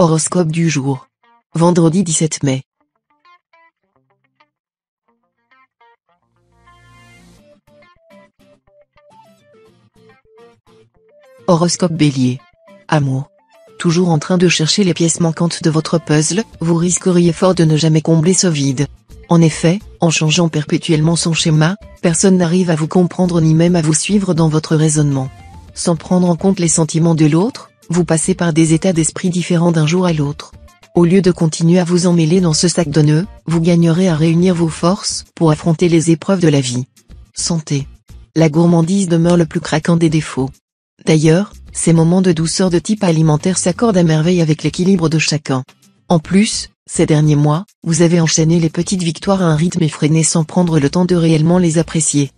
Horoscope du jour. Vendredi 17 mai. Horoscope Bélier. Amour. Toujours en train de chercher les pièces manquantes de votre puzzle, vous risqueriez fort de ne jamais combler ce vide. En effet, en changeant perpétuellement son schéma, personne n'arrive à vous comprendre ni même à vous suivre dans votre raisonnement. Sans prendre en compte les sentiments de l'autre, vous passez par des états d'esprit différents d'un jour à l'autre. Au lieu de continuer à vous emmêler dans ce sac de nœuds, vous gagnerez à réunir vos forces pour affronter les épreuves de la vie. Santé. La gourmandise demeure le plus craquant des défauts. D'ailleurs, ces moments de douceur de type alimentaire s'accordent à merveille avec l'équilibre de chacun. En plus, ces derniers mois, vous avez enchaîné les petites victoires à un rythme effréné sans prendre le temps de réellement les apprécier.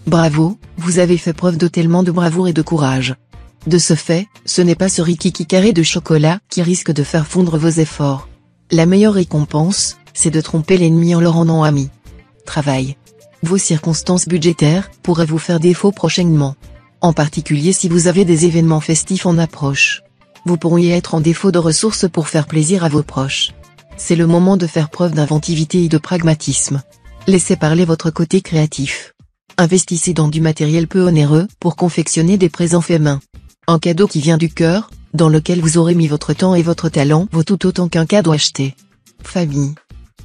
Bravo, vous avez fait preuve de tellement de bravoure et de courage. De ce fait, ce n'est pas ce rikiki carré de chocolat qui risque de faire fondre vos efforts. La meilleure récompense, c'est de tromper l'ennemi en le rendant ami. Travail. Vos circonstances budgétaires pourraient vous faire défaut prochainement. En particulier si vous avez des événements festifs en approche. Vous pourriez être en défaut de ressources pour faire plaisir à vos proches. C'est le moment de faire preuve d'inventivité et de pragmatisme. Laissez parler votre côté créatif. Investissez dans du matériel peu onéreux pour confectionner des présents faits main. Un cadeau qui vient du cœur, dans lequel vous aurez mis votre temps et votre talent vaut tout autant qu'un cadeau acheté. Famille.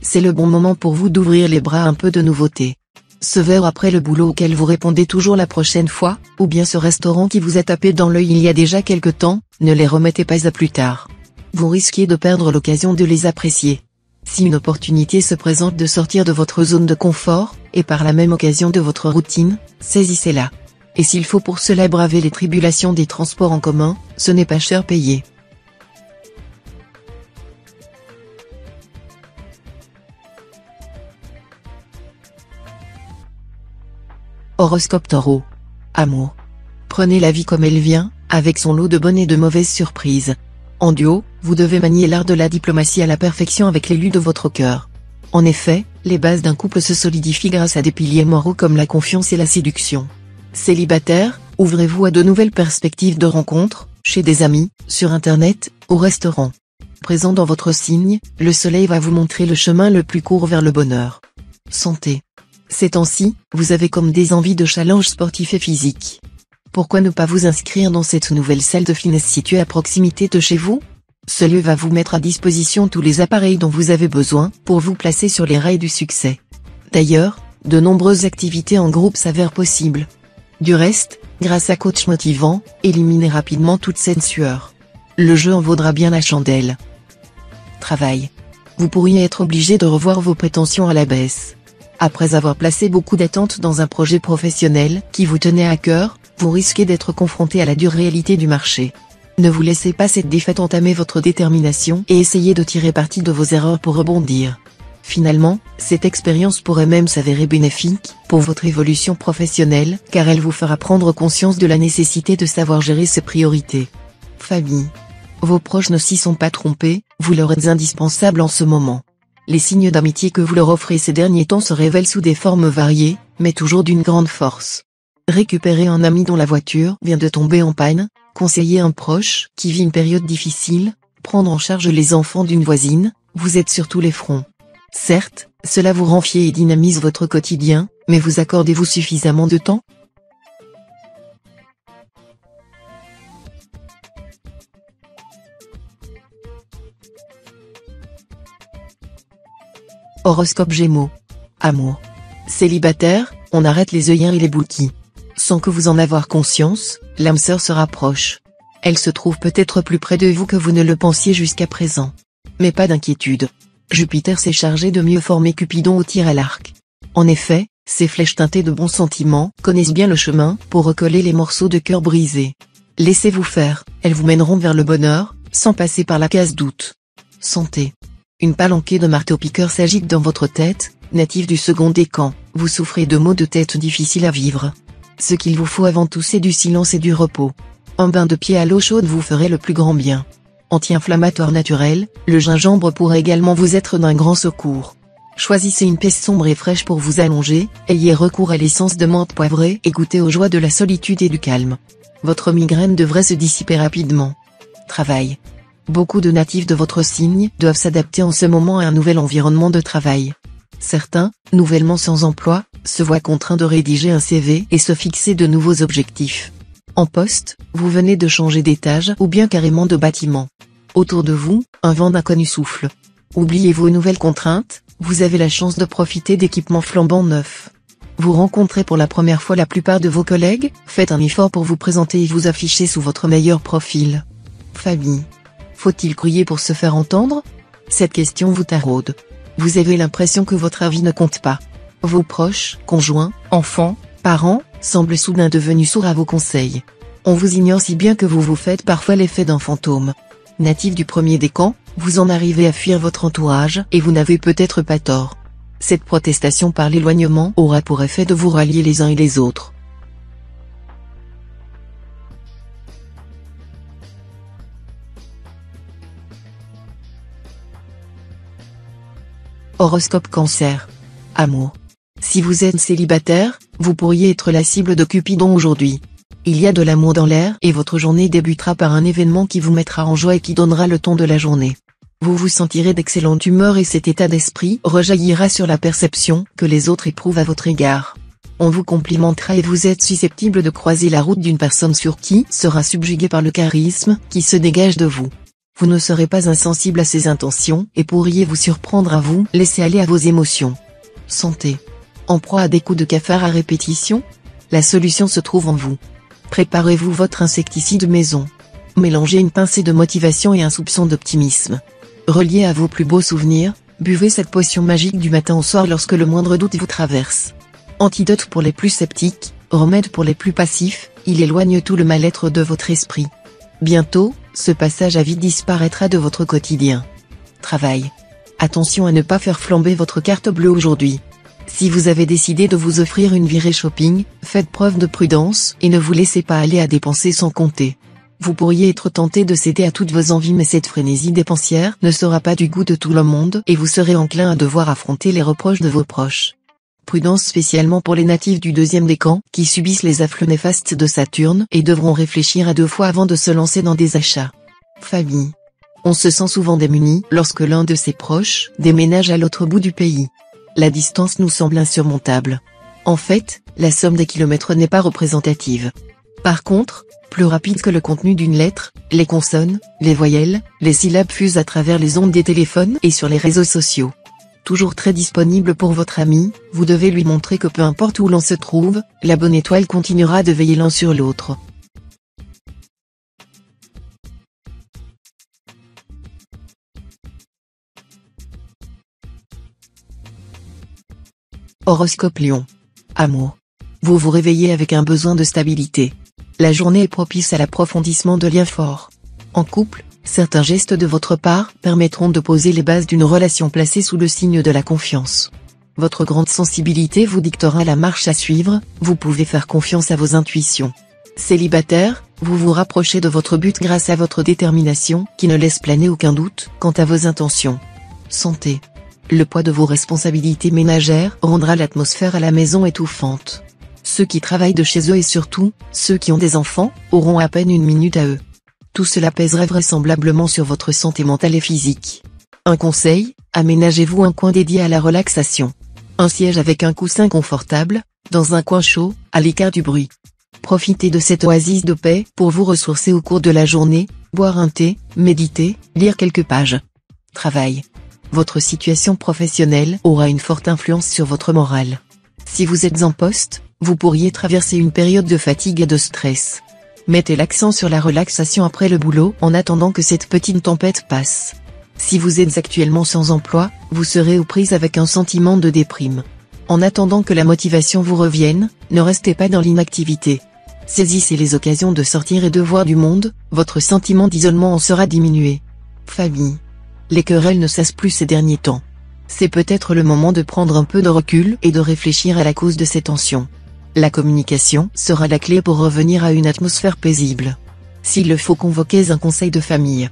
C'est le bon moment pour vous d'ouvrir les bras à un peu de nouveauté. Ce verre après le boulot auquel vous répondez toujours la prochaine fois, ou bien ce restaurant qui vous a tapé dans l'œil il y a déjà quelque temps, ne les remettez pas à plus tard. Vous risquez de perdre l'occasion de les apprécier. Si une opportunité se présente de sortir de votre zone de confort, et par la même occasion de votre routine, saisissez-la. Et s'il faut pour cela braver les tribulations des transports en commun, ce n'est pas cher payé. Horoscope Taureau. Amour. Prenez la vie comme elle vient, avec son lot de bonnes et de mauvaises surprises. En duo, vous devez manier l'art de la diplomatie à la perfection avec l'élu de votre cœur. En effet, les bases d'un couple se solidifient grâce à des piliers moraux comme la confiance et la séduction. Célibataire, ouvrez-vous à de nouvelles perspectives de rencontres, chez des amis, sur internet, au restaurant. Présent dans votre signe, le soleil va vous montrer le chemin le plus court vers le bonheur. Santé. Ces temps-ci, vous avez comme des envies de challenges sportifs et physiques. Pourquoi ne pas vous inscrire dans cette nouvelle salle de fitness située à proximité de chez vous? Ce lieu va vous mettre à disposition tous les appareils dont vous avez besoin pour vous placer sur les rails du succès. D'ailleurs, de nombreuses activités en groupe s'avèrent possibles. Du reste, grâce à coach motivant, éliminez rapidement toute cette sueur. Le jeu en vaudra bien la chandelle. Travail. Vous pourriez être obligé de revoir vos prétentions à la baisse. Après avoir placé beaucoup d'attentes dans un projet professionnel qui vous tenait à cœur, vous risquez d'être confronté à la dure réalité du marché. Ne vous laissez pas cette défaite entamer votre détermination et essayez de tirer parti de vos erreurs pour rebondir. Finalement, cette expérience pourrait même s'avérer bénéfique pour votre évolution professionnelle car elle vous fera prendre conscience de la nécessité de savoir gérer ses priorités. Famille. Vos proches ne s'y sont pas trompés, vous leur êtes indispensable en ce moment. Les signes d'amitié que vous leur offrez ces derniers temps se révèlent sous des formes variées, mais toujours d'une grande force. Récupérer un ami dont la voiture vient de tomber en panne, conseiller un proche qui vit une période difficile, prendre en charge les enfants d'une voisine, vous êtes sur tous les fronts. Certes, cela vous rend fier et dynamise votre quotidien, mais vous accordez-vous suffisamment de temps? Horoscope Gémeaux. Amour. Célibataire, on arrête les œillères et les bouquis. Sans que vous en avoir conscience, l'âme sœur se rapproche. Elle se trouve peut-être plus près de vous que vous ne le pensiez jusqu'à présent. Mais pas d'inquiétude. Jupiter s'est chargé de mieux former Cupidon au tir à l'arc. En effet, ces flèches teintées de bons sentiments connaissent bien le chemin pour recoller les morceaux de cœur brisés. Laissez-vous faire, elles vous mèneront vers le bonheur, sans passer par la case doute. Santé. Une palanquée de marteau-piqueur s'agite dans votre tête, natif du second décan, vous souffrez de maux de tête difficiles à vivre. Ce qu'il vous faut avant tout c'est du silence et du repos. Un bain de pied à l'eau chaude vous ferait le plus grand bien. Anti-inflammatoire naturel, le gingembre pourrait également vous être d'un grand secours. Choisissez une pièce sombre et fraîche pour vous allonger, ayez recours à l'essence de menthe poivrée et goûtez aux joies de la solitude et du calme. Votre migraine devrait se dissiper rapidement. Travail. Beaucoup de natifs de votre signe doivent s'adapter en ce moment à un nouvel environnement de travail. Certains, nouvellement sans emploi, se voient contraints de rédiger un CV et se fixer de nouveaux objectifs. En poste, vous venez de changer d'étage ou bien carrément de bâtiment. Autour de vous, un vent d'inconnu souffle. Oubliez vos nouvelles contraintes, vous avez la chance de profiter d'équipements flambant neufs. Vous rencontrez pour la première fois la plupart de vos collègues, faites un effort pour vous présenter et vous afficher sous votre meilleur profil. Famille. Faut-il crier pour se faire entendre? Cette question vous taraude. Vous avez l'impression que votre avis ne compte pas. Vos proches, conjoints, enfants, parents, semblent soudain devenus sourds à vos conseils. On vous ignore si bien que vous vous faites parfois l'effet d'un fantôme. Natif du premier décan, vous en arrivez à fuir votre entourage et vous n'avez peut-être pas tort. Cette protestation par l'éloignement aura pour effet de vous rallier les uns et les autres. Horoscope Cancer. Amour. Si vous êtes célibataire, vous pourriez être la cible de Cupidon aujourd'hui. Il y a de l'amour dans l'air et votre journée débutera par un événement qui vous mettra en joie et qui donnera le ton de la journée. Vous vous sentirez d'excellente humeur et cet état d'esprit rejaillira sur la perception que les autres éprouvent à votre égard. On vous complimentera et vous êtes susceptible de croiser la route d'une personne sur qui sera subjugué par le charisme qui se dégage de vous. Vous ne serez pas insensible à ses intentions et pourriez vous surprendre à vous laisser aller à vos émotions. Santé. En proie à des coups de cafard à répétition? La solution se trouve en vous. Préparez-vous votre insecticide maison. Mélangez une pincée de motivation et un soupçon d'optimisme. Relié à vos plus beaux souvenirs, buvez cette potion magique du matin au soir lorsque le moindre doute vous traverse. Antidote pour les plus sceptiques, remède pour les plus passifs, il éloigne tout le mal-être de votre esprit. Bientôt, ce passage à vide disparaîtra de votre quotidien. Travail. Attention à ne pas faire flamber votre carte bleue aujourd'hui. Si vous avez décidé de vous offrir une virée shopping, faites preuve de prudence et ne vous laissez pas aller à dépenser sans compter. Vous pourriez être tenté de céder à toutes vos envies mais cette frénésie dépensière ne sera pas du goût de tout le monde et vous serez enclin à devoir affronter les reproches de vos proches. Prudence spécialement pour les natifs du deuxième décan qui subissent les affluents néfastes de Saturne et devront réfléchir à deux fois avant de se lancer dans des achats. Famille. On se sent souvent démuni lorsque l'un de ses proches déménage à l'autre bout du pays. La distance nous semble insurmontable. En fait, la somme des kilomètres n'est pas représentative. Par contre, plus rapide que le contenu d'une lettre, les consonnes, les voyelles, les syllabes fusent à travers les ondes des téléphones et sur les réseaux sociaux. Toujours très disponible pour votre ami, vous devez lui montrer que peu importe où l'on se trouve, la bonne étoile continuera de veiller l'un sur l'autre. Horoscope Lion. Amour. Vous vous réveillez avec un besoin de stabilité. La journée est propice à l'approfondissement de liens forts. En couple, certains gestes de votre part permettront de poser les bases d'une relation placée sous le signe de la confiance. Votre grande sensibilité vous dictera la marche à suivre, vous pouvez faire confiance à vos intuitions. Célibataire, vous vous rapprochez de votre but grâce à votre détermination qui ne laisse planer aucun doute quant à vos intentions. Santé. Le poids de vos responsabilités ménagères rendra l'atmosphère à la maison étouffante. Ceux qui travaillent de chez eux et surtout, ceux qui ont des enfants, auront à peine une minute à eux. Tout cela pèsera vraisemblablement sur votre santé mentale et physique. Un conseil, aménagez-vous un coin dédié à la relaxation. Un siège avec un coussin confortable, dans un coin chaud, à l'écart du bruit. Profitez de cette oasis de paix pour vous ressourcer au cours de la journée, boire un thé, méditer, lire quelques pages. Travail. Votre situation professionnelle aura une forte influence sur votre morale. Si vous êtes en poste, vous pourriez traverser une période de fatigue et de stress. Mettez l'accent sur la relaxation après le boulot en attendant que cette petite tempête passe. Si vous êtes actuellement sans emploi, vous serez aux prises avec un sentiment de déprime. En attendant que la motivation vous revienne, ne restez pas dans l'inactivité. Saisissez les occasions de sortir et de voir du monde, votre sentiment d'isolement en sera diminué. Famille. Les querelles ne cessent plus ces derniers temps. C'est peut-être le moment de prendre un peu de recul et de réfléchir à la cause de ces tensions. La communication sera la clé pour revenir à une atmosphère paisible. S'il le faut, convoquez un conseil de famille.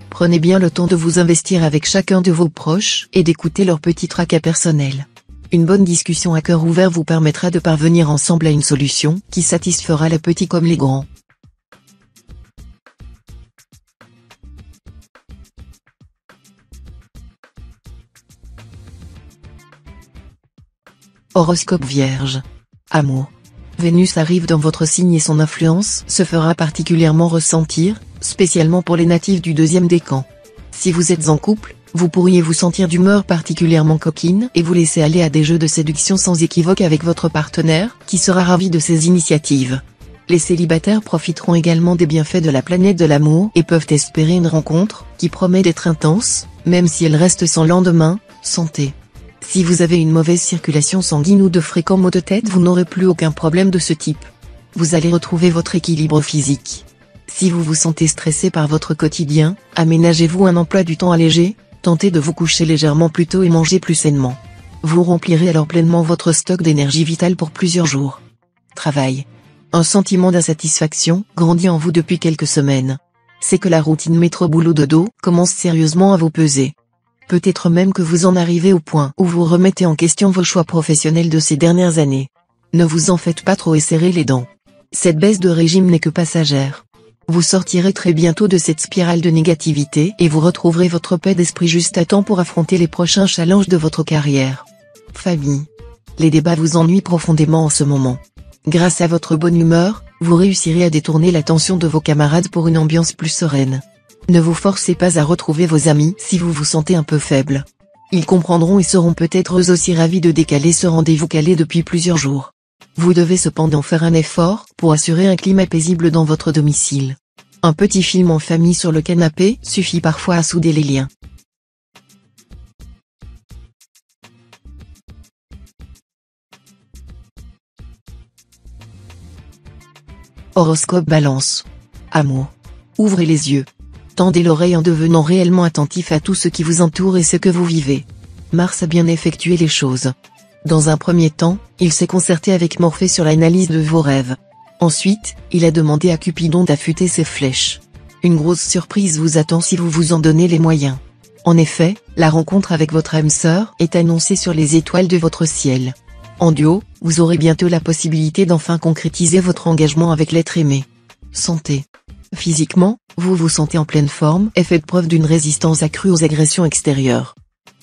Prenez bien le temps de vous investir avec chacun de vos proches et d'écouter leurs petits tracas personnels. Une bonne discussion à cœur ouvert vous permettra de parvenir ensemble à une solution qui satisfera les petits comme les grands. Horoscope Vierge. Amour. Vénus arrive dans votre signe et son influence se fera particulièrement ressentir, spécialement pour les natifs du deuxième décan. Si vous êtes en couple, vous pourriez vous sentir d'humeur particulièrement coquine et vous laisser aller à des jeux de séduction sans équivoque avec votre partenaire, qui sera ravi de ces initiatives. Les célibataires profiteront également des bienfaits de la planète de l'amour et peuvent espérer une rencontre, qui promet d'être intense, même si elle reste sans lendemain. Santé. Si vous avez une mauvaise circulation sanguine ou de fréquents maux de tête, vous n'aurez plus aucun problème de ce type. Vous allez retrouver votre équilibre physique. Si vous vous sentez stressé par votre quotidien, aménagez-vous un emploi du temps allégé, tentez de vous coucher légèrement plus tôt et mangez plus sainement. Vous remplirez alors pleinement votre stock d'énergie vitale pour plusieurs jours. Travail. Un sentiment d'insatisfaction grandit en vous depuis quelques semaines. C'est que la routine métro-boulot-dodo commence sérieusement à vous peser. Peut-être même que vous en arrivez au point où vous remettez en question vos choix professionnels de ces dernières années. Ne vous en faites pas trop et serrez les dents. Cette baisse de régime n'est que passagère. Vous sortirez très bientôt de cette spirale de négativité et vous retrouverez votre paix d'esprit juste à temps pour affronter les prochains challenges de votre carrière. Famille. Les débats vous ennuient profondément en ce moment. Grâce à votre bonne humeur, vous réussirez à détourner l'attention de vos camarades pour une ambiance plus sereine. Ne vous forcez pas à retrouver vos amis si vous vous sentez un peu faible. Ils comprendront et seront peut-être eux aussi ravis de décaler ce rendez-vous calé depuis plusieurs jours. Vous devez cependant faire un effort pour assurer un climat paisible dans votre domicile. Un petit film en famille sur le canapé suffit parfois à souder les liens. Horoscope Balance. Amour. Ouvrez les yeux. Tendez l'oreille en devenant réellement attentif à tout ce qui vous entoure et ce que vous vivez. Mars a bien effectué les choses. Dans un premier temps, il s'est concerté avec Morphée sur l'analyse de vos rêves. Ensuite, il a demandé à Cupidon d'affûter ses flèches. Une grosse surprise vous attend si vous vous en donnez les moyens. En effet, la rencontre avec votre âme sœur est annoncée sur les étoiles de votre ciel. En duo, vous aurez bientôt la possibilité d'enfin concrétiser votre engagement avec l'être aimé. Santé. Physiquement, vous vous sentez en pleine forme et faites preuve d'une résistance accrue aux agressions extérieures.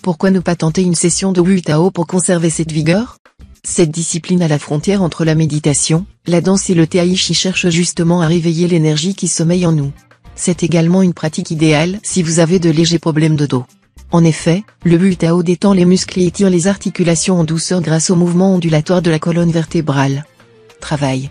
Pourquoi ne pas tenter une session de Wu Tao pour conserver cette vigueur? Cette discipline à la frontière entre la méditation, la danse et le Tai Chi cherche justement à réveiller l'énergie qui sommeille en nous. C'est également une pratique idéale si vous avez de légers problèmes de dos. En effet, le Wu Tao détend les muscles et étire les articulations en douceur grâce au mouvement ondulatoire de la colonne vertébrale. Travail.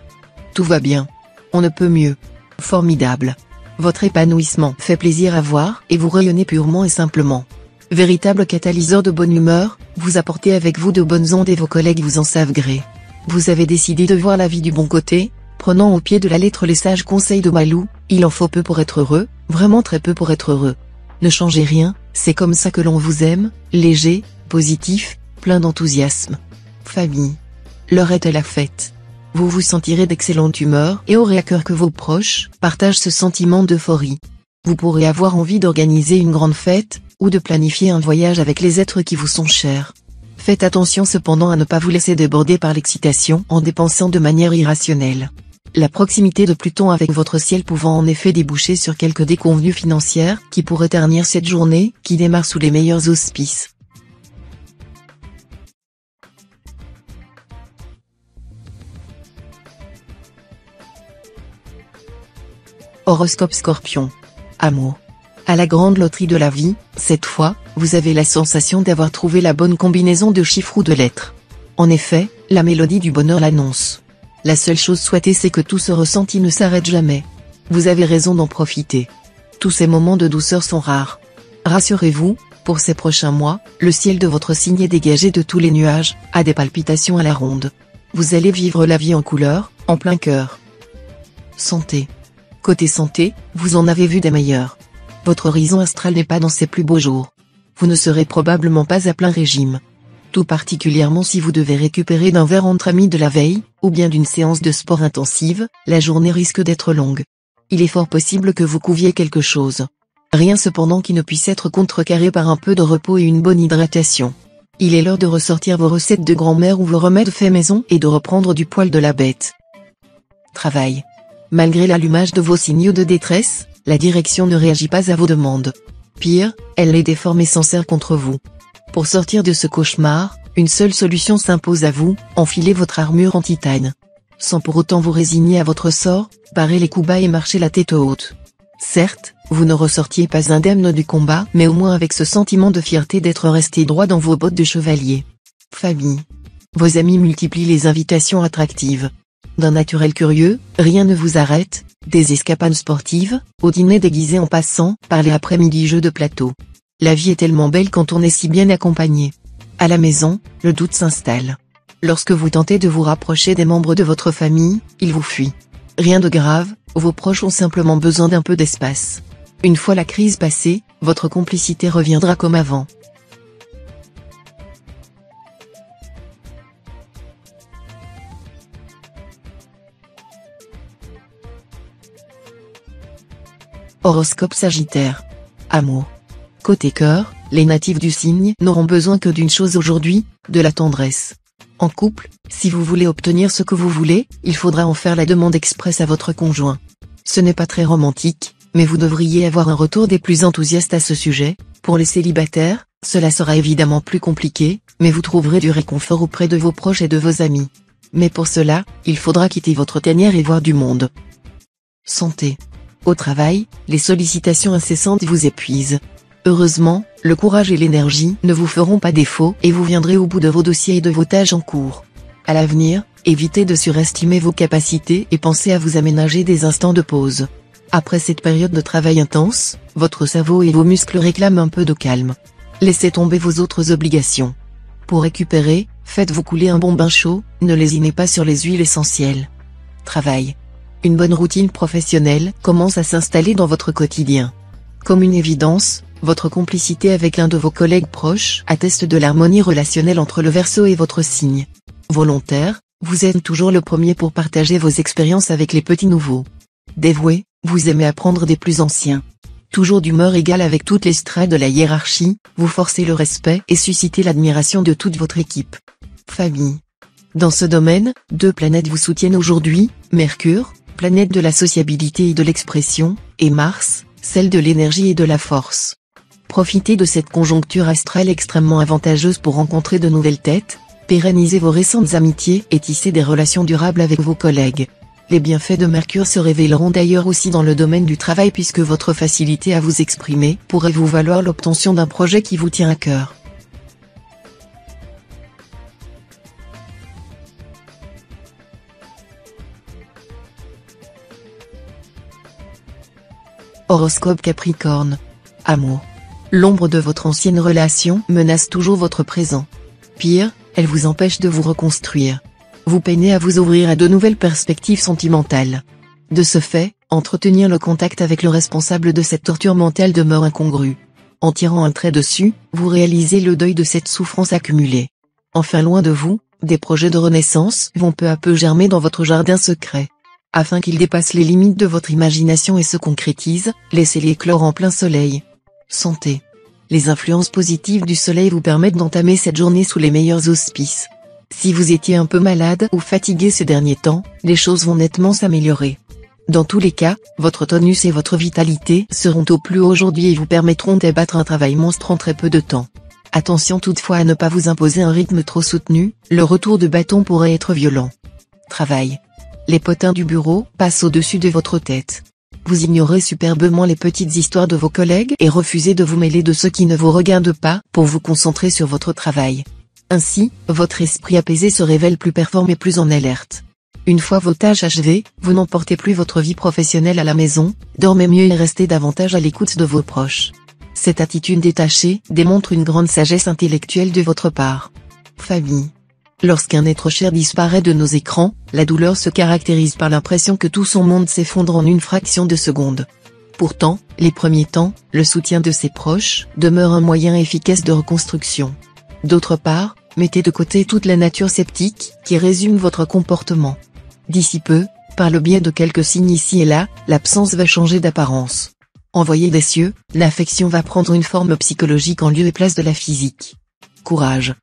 Tout va bien. On ne peut mieux. Formidable. Votre épanouissement fait plaisir à voir et vous rayonnez purement et simplement. Véritable catalyseur de bonne humeur, vous apportez avec vous de bonnes ondes et vos collègues vous en savent gré. Vous avez décidé de voir la vie du bon côté, prenant au pied de la lettre les sages conseils de Malou, il en faut peu pour être heureux, vraiment très peu pour être heureux. Ne changez rien, c'est comme ça que l'on vous aime, léger, positif, plein d'enthousiasme. Famille. L'heure est à la fête. Vous vous sentirez d'excellente humeur et aurez à cœur que vos proches partagent ce sentiment d'euphorie. Vous pourrez avoir envie d'organiser une grande fête, ou de planifier un voyage avec les êtres qui vous sont chers. Faites attention cependant à ne pas vous laisser déborder par l'excitation en dépensant de manière irrationnelle. La proximité de Pluton avec votre ciel pouvant en effet déboucher sur quelques déconvenues financières qui pourraient ternir cette journée qui démarre sous les meilleurs auspices. Horoscope Scorpion. Amour. À la grande loterie de la vie, cette fois, vous avez la sensation d'avoir trouvé la bonne combinaison de chiffres ou de lettres. En effet, la mélodie du bonheur l'annonce. La seule chose souhaitée c'est que tout ce ressenti ne s'arrête jamais. Vous avez raison d'en profiter. Tous ces moments de douceur sont rares. Rassurez-vous, pour ces prochains mois, le ciel de votre signe est dégagé de tous les nuages, à des palpitations à la ronde. Vous allez vivre la vie en couleur, en plein cœur. Santé. Côté santé, vous en avez vu des meilleurs. Votre horizon astral n'est pas dans ses plus beaux jours. Vous ne serez probablement pas à plein régime. Tout particulièrement si vous devez récupérer d'un verre entre amis de la veille, ou bien d'une séance de sport intensive, la journée risque d'être longue. Il est fort possible que vous couviez quelque chose. Rien cependant qui ne puisse être contrecarré par un peu de repos et une bonne hydratation. Il est l'heure de ressortir vos recettes de grand-mère ou vos remèdes faits maison et de reprendre du poil de la bête. Travail. Malgré l'allumage de vos signaux de détresse, la direction ne réagit pas à vos demandes. Pire, elle les déforme et s'en sert contre vous. Pour sortir de ce cauchemar, Une seule solution s'impose à vous, enfilez votre armure en titane. Sans pour autant vous résigner à votre sort, barrez les coups bas et marchez la tête haute. Certes, vous ne ressortiez pas indemne du combat, mais au moins avec ce sentiment de fierté d'être resté droit dans vos bottes de chevalier. Famille. Vos amis multiplient les invitations attractives. D'un naturel curieux, rien ne vous arrête, des escapades sportives, au dîner déguisé en passant, par les après-midi jeux de plateau. La vie est tellement belle quand on est si bien accompagné. À la maison, le doute s'installe. Lorsque vous tentez de vous rapprocher des membres de votre famille, ils vous fuient. Rien de grave, vos proches ont simplement besoin d'un peu d'espace. Une fois la crise passée, votre complicité reviendra comme avant. Horoscope Sagittaire. Amour. Côté cœur, les natifs du signe n'auront besoin que d'une chose aujourd'hui, de la tendresse. En couple, si vous voulez obtenir ce que vous voulez, il faudra en faire la demande expresse à votre conjoint. Ce n'est pas très romantique, mais vous devriez avoir un retour des plus enthousiastes à ce sujet. Pour les célibataires, cela sera évidemment plus compliqué, mais vous trouverez du réconfort auprès de vos proches et de vos amis. Mais pour cela, il faudra quitter votre tanière et voir du monde. Santé. Au travail, les sollicitations incessantes vous épuisent. Heureusement, le courage et l'énergie ne vous feront pas défaut et vous viendrez au bout de vos dossiers et de vos tâches en cours. À l'avenir, évitez de surestimer vos capacités et pensez à vous aménager des instants de pause. Après cette période de travail intense, votre cerveau et vos muscles réclament un peu de calme. Laissez tomber vos autres obligations. Pour récupérer, faites-vous couler un bon bain chaud, ne lésinez pas sur les huiles essentielles. Travail. Une bonne routine professionnelle commence à s'installer dans votre quotidien. Comme une évidence, votre complicité avec l'un de vos collègues proches atteste de l'harmonie relationnelle entre le Verseau et votre signe. Volontaire, vous êtes toujours le premier pour partager vos expériences avec les petits nouveaux. Dévoué, vous aimez apprendre des plus anciens. Toujours d'humeur égale avec toutes les strates de la hiérarchie, vous forcez le respect et suscitez l'admiration de toute votre équipe. Famille. Dans ce domaine, deux planètes vous soutiennent aujourd'hui, Mercure, planète de la sociabilité et de l'expression, et Mars, celle de l'énergie et de la force. Profitez de cette conjoncture astrale extrêmement avantageuse pour rencontrer de nouvelles têtes, pérenniser vos récentes amitiés et tisser des relations durables avec vos collègues. Les bienfaits de Mercure se révéleront d'ailleurs aussi dans le domaine du travail puisque votre facilité à vous exprimer pourrait vous valoir l'obtention d'un projet qui vous tient à cœur. Horoscope Capricorne. Amour. L'ombre de votre ancienne relation menace toujours votre présent. Pire, elle vous empêche de vous reconstruire. Vous peinez à vous ouvrir à de nouvelles perspectives sentimentales. De ce fait, entretenir le contact avec le responsable de cette torture mentale demeure incongru. En tirant un trait dessus, vous réalisez le deuil de cette souffrance accumulée. Enfin loin de vous, des projets de renaissance vont peu à peu germer dans votre jardin secret. Afin qu'ils dépassent les limites de votre imagination et se concrétisent, laissez-les éclore en plein soleil. Santé. Les influences positives du soleil vous permettent d'entamer cette journée sous les meilleurs auspices. Si vous étiez un peu malade ou fatigué ces derniers temps, les choses vont nettement s'améliorer. Dans tous les cas, votre tonus et votre vitalité seront au plus haut aujourd'hui et vous permettront d'abattre un travail monstre en très peu de temps. Attention toutefois à ne pas vous imposer un rythme trop soutenu, le retour de bâton pourrait être violent. Travail. Les potins du bureau passent au-dessus de votre tête. Vous ignorez superbement les petites histoires de vos collègues et refusez de vous mêler de ceux qui ne vous regardent pas pour vous concentrer sur votre travail. Ainsi, votre esprit apaisé se révèle plus performant et plus en alerte. Une fois vos tâches achevées, vous n'emportez plus votre vie professionnelle à la maison, dormez mieux et restez davantage à l'écoute de vos proches. Cette attitude détachée démontre une grande sagesse intellectuelle de votre part. Famille. Lorsqu'un être cher disparaît de nos écrans, la douleur se caractérise par l'impression que tout son monde s'effondre en une fraction de seconde. Pourtant, les premiers temps, le soutien de ses proches demeure un moyen efficace de reconstruction. D'autre part, mettez de côté toute la nature sceptique qui résume votre comportement. D'ici peu, par le biais de quelques signes ici et là, l'absence va changer d'apparence. Envoyé des cieux, l'affection va prendre une forme psychologique en lieu et place de la physique. Courage.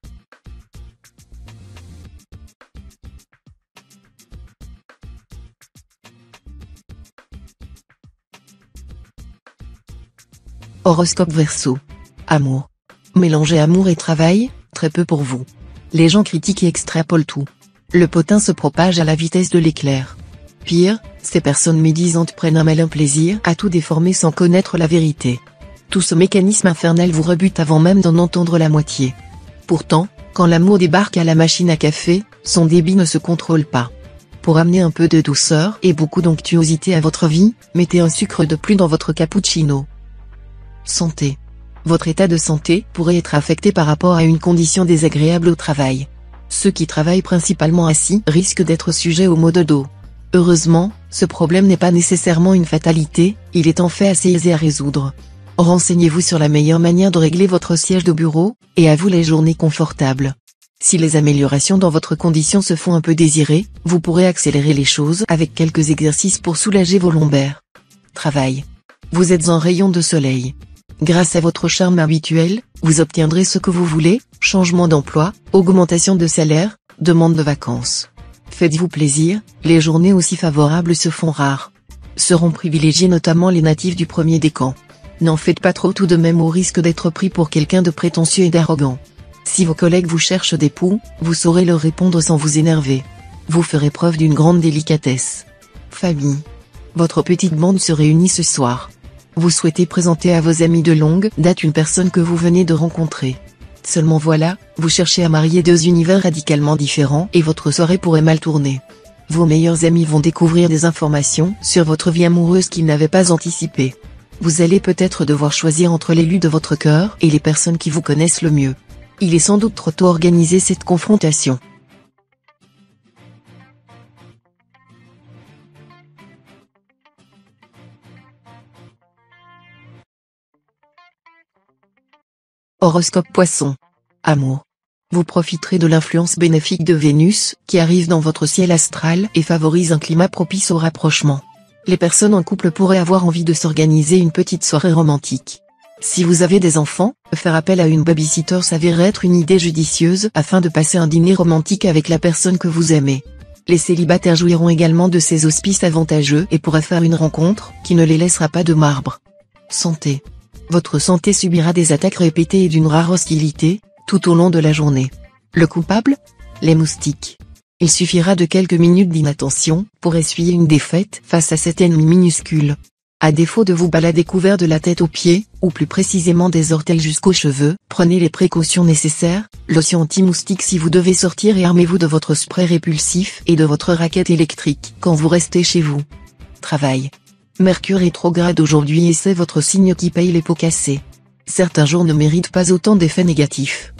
Horoscope Verseau. Amour. Mélangez amour et travail, très peu pour vous. Les gens critiquent et extrapolent tout. Le potin se propage à la vitesse de l'éclair. Pire, ces personnes médisantes prennent un malin plaisir à tout déformer sans connaître la vérité. Tout ce mécanisme infernal vous rebute avant même d'en entendre la moitié. Pourtant, quand l'amour débarque à la machine à café, son débit ne se contrôle pas. Pour amener un peu de douceur et beaucoup d'onctuosité à votre vie, mettez un sucre de plus dans votre cappuccino. Santé. Votre état de santé pourrait être affecté par rapport à une condition désagréable au travail. Ceux qui travaillent principalement assis risquent d'être sujets aux maux de dos. Heureusement, ce problème n'est pas nécessairement une fatalité, il est en fait assez aisé à résoudre. Renseignez-vous sur la meilleure manière de régler votre siège de bureau, et à vous les journées confortables. Si les améliorations dans votre condition se font un peu désirer, vous pourrez accélérer les choses avec quelques exercices pour soulager vos lombaires. Travail. Vous êtes un rayon de soleil. Grâce à votre charme habituel, vous obtiendrez ce que vous voulez, changement d'emploi, augmentation de salaire, demande de vacances. Faites-vous plaisir, les journées aussi favorables se font rares. Seront privilégiés notamment les natifs du premier décan. N'en faites pas trop tout de même au risque d'être pris pour quelqu'un de prétentieux et d'arrogant. Si vos collègues vous cherchent des poux, vous saurez leur répondre sans vous énerver. Vous ferez preuve d'une grande délicatesse. Famille. Votre petite bande se réunit ce soir. Vous souhaitez présenter à vos amis de longue date une personne que vous venez de rencontrer. Seulement voilà, vous cherchez à marier deux univers radicalement différents et votre soirée pourrait mal tourner. Vos meilleurs amis vont découvrir des informations sur votre vie amoureuse qu'ils n'avaient pas anticipées. Vous allez peut-être devoir choisir entre l'élu de votre cœur et les personnes qui vous connaissent le mieux. Il est sans doute trop tôt organiser cette confrontation. Horoscope Poisson. Amour. Vous profiterez de l'influence bénéfique de Vénus, qui arrive dans votre ciel astral et favorise un climat propice au rapprochement. Les personnes en couple pourraient avoir envie de s'organiser une petite soirée romantique. Si vous avez des enfants, faire appel à une babysitter s'avère être une idée judicieuse afin de passer un dîner romantique avec la personne que vous aimez. Les célibataires jouiront également de ces auspices avantageux et pourraient faire une rencontre qui ne les laissera pas de marbre. Santé. Votre santé subira des attaques répétées et d'une rare hostilité, tout au long de la journée. Le coupable ? Les moustiques. Il suffira de quelques minutes d'inattention pour essuyer une défaite face à cet ennemi minuscule. À défaut de vous balader couvert de la tête aux pieds, ou plus précisément des orteils jusqu'aux cheveux, prenez les précautions nécessaires, lotion anti-moustique si vous devez sortir et armez-vous de votre spray répulsif et de votre raquette électrique quand vous restez chez vous. Travail. Mercure rétrograde aujourd'hui et c'est votre signe qui paye les pots cassés. Certains jours ne méritent pas autant d'effets négatifs.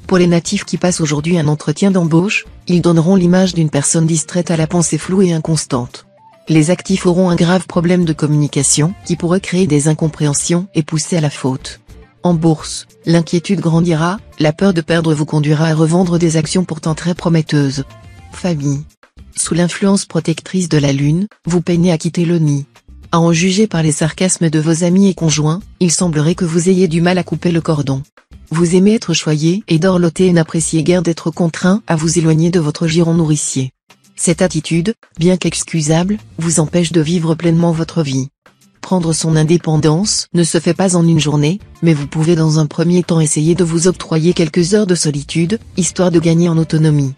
Pour les natifs qui passent aujourd'hui un entretien d'embauche, ils donneront l'image d'une personne distraite à la pensée floue et inconstante. Les actifs auront un grave problème de communication qui pourrait créer des incompréhensions et pousser à la faute. En bourse, l'inquiétude grandira, la peur de perdre vous conduira à revendre des actions pourtant très prometteuses. Famille. Sous l'influence protectrice de la Lune, vous peinez à quitter le nid. À en juger par les sarcasmes de vos amis et conjoints, il semblerait que vous ayez du mal à couper le cordon. Vous aimez être choyé et dorloté et n'appréciez guère d'être contraint à vous éloigner de votre giron nourricier. Cette attitude, bien qu'excusable, vous empêche de vivre pleinement votre vie. Prendre son indépendance ne se fait pas en une journée, mais vous pouvez dans un premier temps essayer de vous octroyer quelques heures de solitude, histoire de gagner en autonomie.